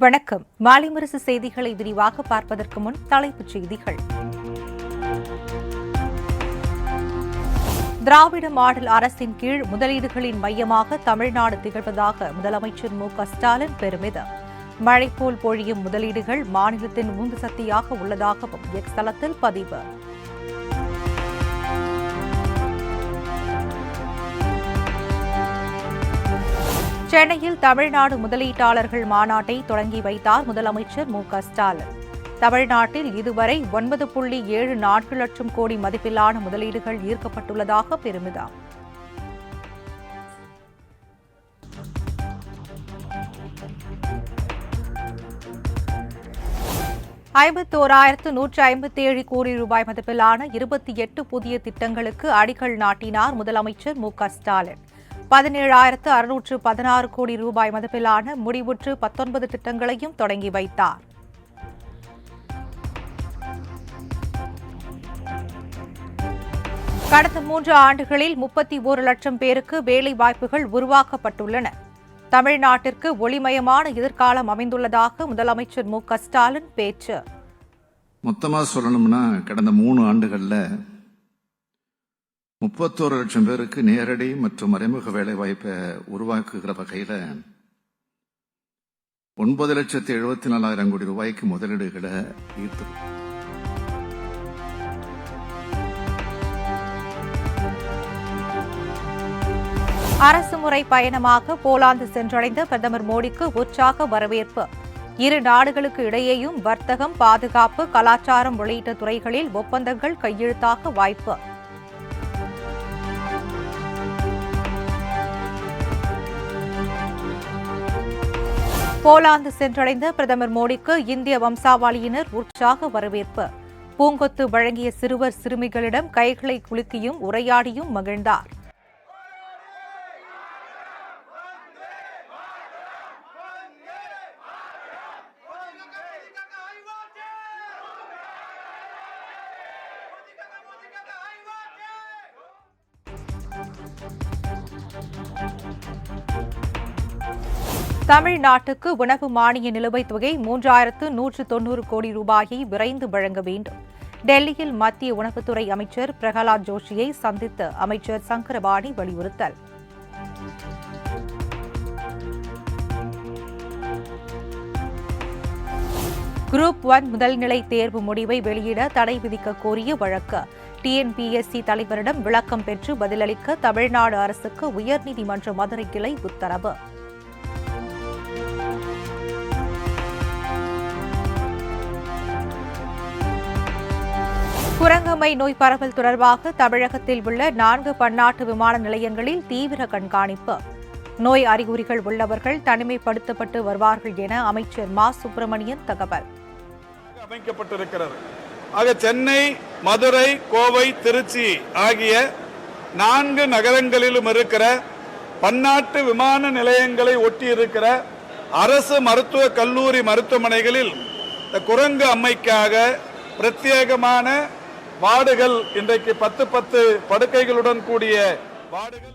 வணக்கம். மாலை முரசு செய்திகளை விரிவாக பார்ப்பதற்கு முன் தலைப்புச் செய்திகள். திராவிட மாடல் அரசின் கீழ் முதலீடுகளின் மையமாக தமிழ்நாடு திகழ்வதாக முதலமைச்சர் மு.க.ஸ்டாலின் பெருமிதம். மழை போல் பொழியும் முதலீடுகள் மாநிலத்தின் உந்து சக்தியாக உள்ளதாகவும் எக்ஸ் தளத்தில் பதிவு. சென்னையில் தமிழ்நாடு முதலீட்டாளர்கள் மாநாட்டை தொடங்கி வைத்தார் முதலமைச்சர் மு.க.ஸ்டாலின். தமிழ்நாட்டில் இதுவரை 9.74 லட்சம் கோடி மதிப்பிலான முதலீடுகள் ஈர்க்கப்பட்டுள்ளதாக பெருமிதம். ₹51,157 கோடி மதிப்பிலான 28 புதிய திட்டங்களுக்கு அடிக்கல் நாட்டினார் முதலமைச்சர் மு.க.ஸ்டாலின். 17,616 கோடி மதிப்பிலான முடிவுற்று 19 திட்டங்களையும் தொடங்கி வைத்தார். கடந்த 3 ஆண்டுகளில் 31 லட்சம் பேருக்கு வேலை வாய்ப்புகள் உருவாக்கப்பட்டுள்ளன. தமிழ்நாட்டிற்கு ஒளிமயமான எதிர்காலம் அமைந்துள்ளதாக முதலமைச்சர் மு.க.ஸ்டாலின் பேச்சு. மொத்தமாக சொல்லணும்னா கடந்த 3 ஆண்டுகளில் 31 லட்சம் பேருக்கு நேரடி மற்றும் மறைமுக வேலை வாய்ப்பை உருவாக்குகிற வகையில் 9,74,000 கோடி ரூபாய்க்கு முதலீடுகளை ஈர்த்து. அரசுமுறை பயணமாக போலாந்து சென்றடைந்த பிரதமர் மோடிக்கு உற்சாக வரவேற்பு. இரு நாடுகளுக்கு இடையேயும் வர்த்தகம், பாதுகாப்பு, கலாச்சாரம் உள்ளிட்ட துறைகளில் ஒப்பந்தங்கள் கையெழுத்தாக வாய்ப்பு. போலாந்து சென்றடைந்த பிரதமர் மோடிக்கு இந்திய வம்சாவளியினர் உற்சாக வரவேற்பு. பூங்கொத்து வழங்கிய சிறுவர் சிறுமிகளிடம் கைகளை குலுக்கியும் உரையாடியும் மகிழ்ந்தார். தமிழ்நாட்டுக்கு உணவு மானிய நிலுவைத் தொகை 3,190 கோடி ரூபாயை விரைந்து வழங்க வேண்டும். டெல்லியில் மத்திய உணவுத்துறை அமைச்சர் பிரகலாத் ஜோஷியை சந்தித்து அமைச்சர் சங்கரபாணி வலியுறுத்தல். குரூப் 1 முதல்நிலை தேர்வு முடிவை வெளியிட தடை விதிக்க கோரிய வழக்கு. டிஎன்பிஎஸ்சி தலைவரிடம் விளக்கம் பெற்று பதிலளிக்க தமிழ்நாடு அரசுக்கு உயர்நீதிமன்ற மதுரை கிளை உத்தரவு. குரங்கம்மை நோய் பரவல் தொடர்பாக தமிழகத்தில் உள்ள 4 பன்னாட்டு விமான நிலையங்களில் தீவிர கண்காணிப்பு. நோய் அறிகுறிகள் உள்ளவர்கள் தனிமைப்படுத்தப்பட்டு வருவார்கள் என அமைச்சர் மா. சுப்பிரமணியன் தகவல். அமைக்கப்பட்டிருக்கிறது. ஆக சென்னை, மதுரை, கோவை, திருச்சி ஆகிய 4 நகரங்களிலும் இருக்கிற பன்னாட்டு விமான நிலையங்களை ஒட்டி இருக்கிற அரசு மருத்துவ கல்லூரி மருத்துவமனைகளில் இந்த குரங்கு அம்மைக்காக பிரத்யேகமான வார்டுகள் இன்றைக்கு 10 படுக்கைகளுடன் கூடிய வார்டுகள்.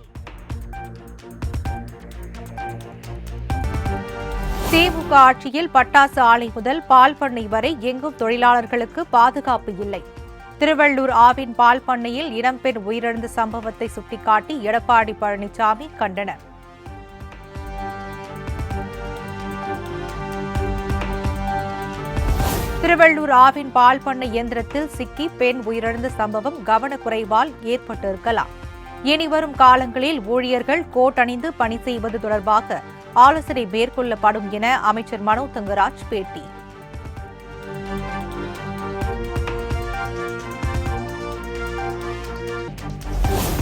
திமுக ஆட்சியில் பட்டாசு ஆலை முதல் பால் பண்ணை வரை எங்கும் தொழிலாளர்களுக்கு பாதுகாப்பு இல்லை. திருவள்ளூர் ஆவின் பால் பண்ணையில் இளம்பெண் உயிரிழந்த சம்பவத்தை சுட்டிக்காட்டி எடப்பாடி பழனிசாமி கண்டனர். திருவள்ளூர் ஆவின் பால் பண்ணை இயந்திரத்தில் சிக்கி பெண் உயிரிழந்த சம்பவம் கவனக்குறைவால் ஏற்பட்டிருக்கலாம். இனிவரும் காலங்களில் ஊழியர்கள் கோட் அணிந்து பணி செய்வது தொடர்பாக ஆலோசனை மேற்கொள்ளப்படும் என அமைச்சர் மனோ தங்கராஜ் பேட்டி.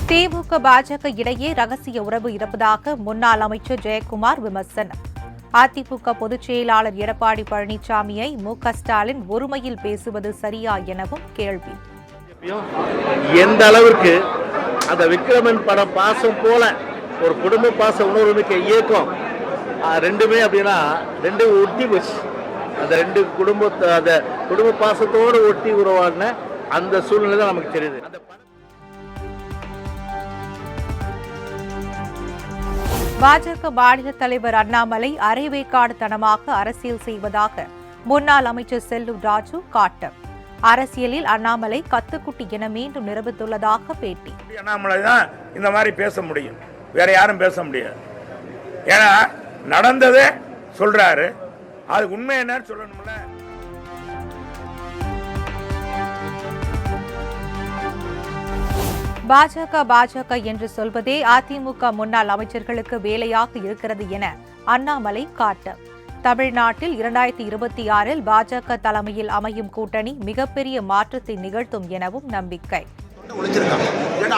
திமுக பாஜக இடையே ரகசிய உறவு இருப்பதாக முன்னாள் அமைச்சர் ஜெயக்குமார் விமர்சனம். அதிமுக பொதுச் செயலாளர் எடப்பாடி பழனிசாமியை மு.க.ஸ்டாலின் ஒருமையில் பேசுவது சரியா எனவும் கேள்வி. எந்த அளவிற்கு அந்த விக்ரமன் படம் பாசம் போல ஒரு குடும்ப பாச உணர்வுமிக்க இயக்கம் ரெண்டுமே அப்படின்னா ரெண்டு ஒட்டி போச்சு. அந்த குடும்ப பாசத்தோடு ஒட்டி உருவான அந்த சூழ்நிலை தான் நமக்கு தெரியுது. பாஜக மாநில தலைவர் அண்ணாமலை அரைவேக்காடுத்தனமாக அரசியல் செய்வதாக முன்னாள் அமைச்சர் செல்லூர் ராஜு காட்டம். அரசியலில் அண்ணாமலை கத்துக்குட்டி என மீண்டும் நிரூபித்துள்ளதாக பேட்டி. அண்ணாமலை தான் இந்த மாதிரி பேச முடியும், வேற யாரும் பேச முடியாது. ஏன்னா நடந்ததே சொல்றாரு, அது உண்மை என்னன்னு சொல்லணும்ல. பாஜக என்று சொல்வதே அதிமுக முன்னாள் அமைச்சர்களுக்கு வேலையாக இருக்கிறது என அண்ணாமலை காட்டம். தமிழ்நாட்டில் 2026 பாஜக தலைமையில் அமையும் கூட்டணி மிகப்பெரிய மாற்றத்தை நிகழ்த்தும் எனவும் நம்பிக்கை.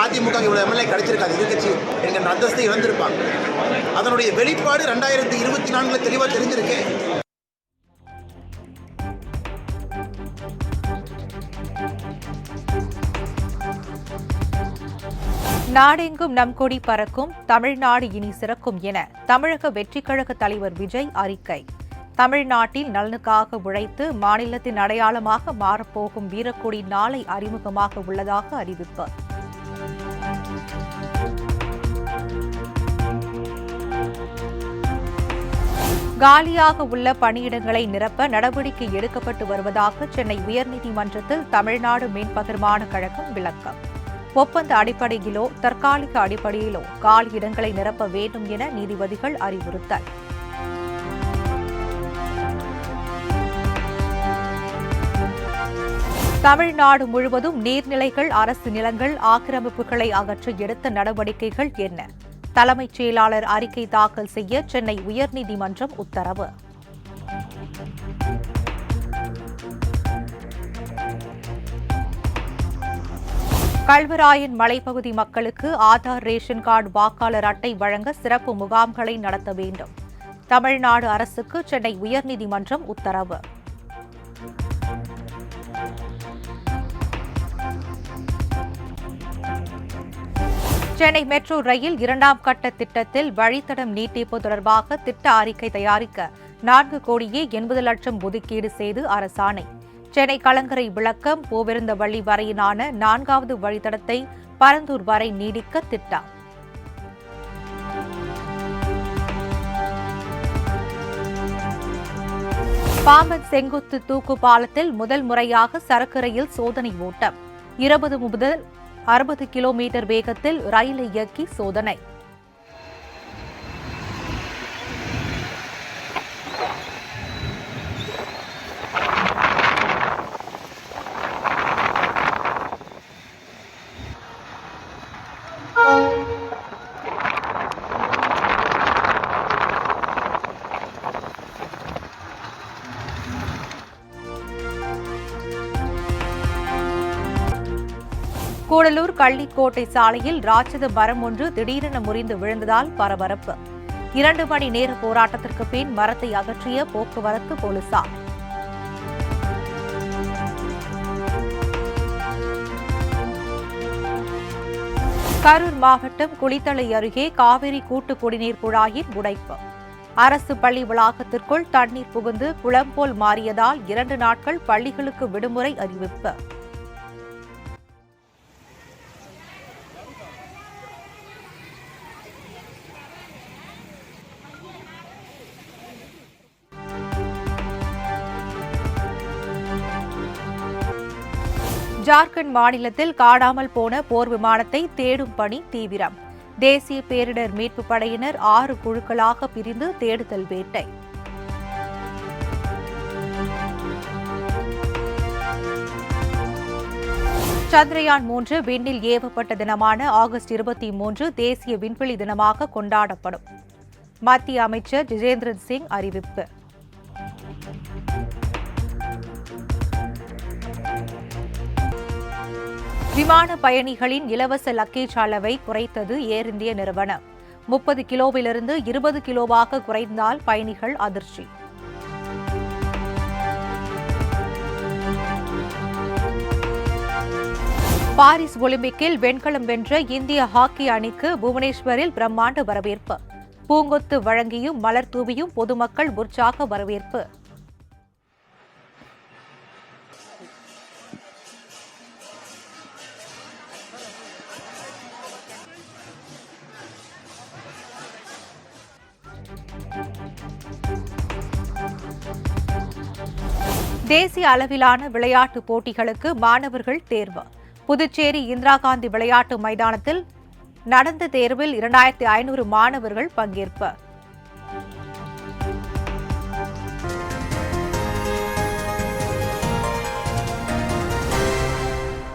அதிமுக இவ்வளவு எம்எல்ஏ கிடைச்சிருக்காது, எதிர்கட்சி என்கிற அந்தஸ்தை இழந்திருப்பாங்க. அதனுடைய வெளிப்பாடு 2024 தெளிவா தெரிஞ்சிருக்கு. நாடெங்கும் நம் கொடி பறக்கும், தமிழ்நாடு இனி சிறக்கும் என தமிழக வெற்றிக் கழக தலைவர் விஜய் அறிக்கை. தமிழ்நாட்டின் நலனுக்காக உழைத்து மாநிலத்தின் அடையாளமாக மாறப்போகும் வீரக்கொடி நாளை அறிமுகமாக உள்ளதாக அறிவிப்பு. காலியாக உள்ள பணியிடங்களை நிரப்ப நடவடிக்கை எடுக்கப்பட்டு வருவதாக சென்னை உயர்நீதிமன்றத்தில் தமிழ்நாடு மின் பகிர்மான கழகம் விளக்கம். ஒப்பந்த அடிப்படையிலோ தற்காலிக அடிப்படையிலோ காலி இடங்களை நிரப்ப வேண்டும் என நீதிபதிகள் அறிவுறுத்தல். தமிழ்நாடு முழுவதும் நீர்நிலைகள், அரசு நிலங்கள், ஆக்கிரமிப்புகளை அகற்ற எடுத்த நடவடிக்கைகள் என்ன? தலைமைச் செயலாளர் அறிக்கை தாக்கல் செய்ய சென்னை உயர்நீதிமன்றம் உத்தரவு. கல்வராயன் மலைப்பகுதி மக்களுக்கு ஆதார், ரேஷன் கார்டு, வாக்காளர் அட்டை வழங்க சிறப்பு முகாம்களை நடத்த வேண்டும். தமிழ்நாடு அரசுக்கு சென்னை உயர்நீதிமன்றம் உத்தரவு. சென்னை மெட்ரோ ரயில் 2ஆம் கட்ட திட்டத்தில் வழித்தடம் நீட்டிப்பு தொடர்பாக திட்ட அறிக்கை தயாரிக்க 4,80,00,000 ஒதுக்கீடு செய்து அரசாணை. சென்னை கலங்கரை விளக்கம் பூவிருந்தவள்ளி வரையிலான 4வது வழித்தடத்தை பரந்தூர் வரை நீடிக்க திட்டம். பாம்பன் செங்குத்து தூக்கு பாலத்தில் முதல் முறையாக சரக்கு ரயில் சோதனை ஓட்டம். 20 முதல் 60 கிலோமீட்டர் வேகத்தில் ரயிலை இயக்கி சோதனை. கூடலூர் கள்ளிக்கோட்டை சாலையில் ராட்சத மரம் ஒன்று திடீரென முறிந்து விழுந்ததால் பரபரப்பு. 2 மணி நேர போராட்டத்திற்கு பின் மரத்தை அகற்றிய போக்குவரத்து போலீசார். கரூர் மாவட்டம் குளித்தலை அருகே காவிரி கூட்டு குடிநீர் குழாயின் உடைப்பு. அரசு பள்ளி வளாகத்திற்குள் தண்ணீர் புகுந்து குளம் போல் மாறியதால் 2 நாட்கள் பள்ளிகளுக்கு விடுமுறை அறிவிப்பு. ஜார்க்கண்ட் மாநிலத்தில் காணாமல் போன போர் விமானத்தை தேடும் பணி தீவிரம். தேசிய பேரிடர் மீட்புப் படையினர் 6 குழுக்களாக பிரிந்து தேடுதல் வேட்டை. சந்திரயான் 3 விண்ணில் ஏவப்பட்ட தினமான ஆகஸ்ட் 23 தேசிய விண்வெளி தினமாக கொண்டாடப்படும். மத்திய அமைச்சர் ஜிதேந்திர சிங் அறிவிப்பு. விமான பயணிகளின் இலவச லக்கேஜ் அளவை குறைத்தது ஏர் இந்தியா நிறுவனம். 30 கிலோவிலிருந்து 20 கிலோவாக குறைந்தால் பயணிகள் அதிர்ச்சி. பாரிஸ் ஒலிம்பிக்கில் வெண்கலம் வென்ற இந்திய ஹாக்கி அணிக்கு புவனேஸ்வரில் பிரம்மாண்ட வரவேற்பு. பூங்கொத்து வழங்கியும் மலர் தூவியும் பொதுமக்கள் உற்சாக வரவேற்பு. தேசிய அளவிலான விளையாட்டுப் போட்டிகளுக்கு மாணவர்கள் தேர்வு. புதுச்சேரி இந்திரா காந்தி விளையாட்டு மைதானத்தில் நடந்த தேர்வில் 2500 மாணவர்கள் பங்கேற்பு.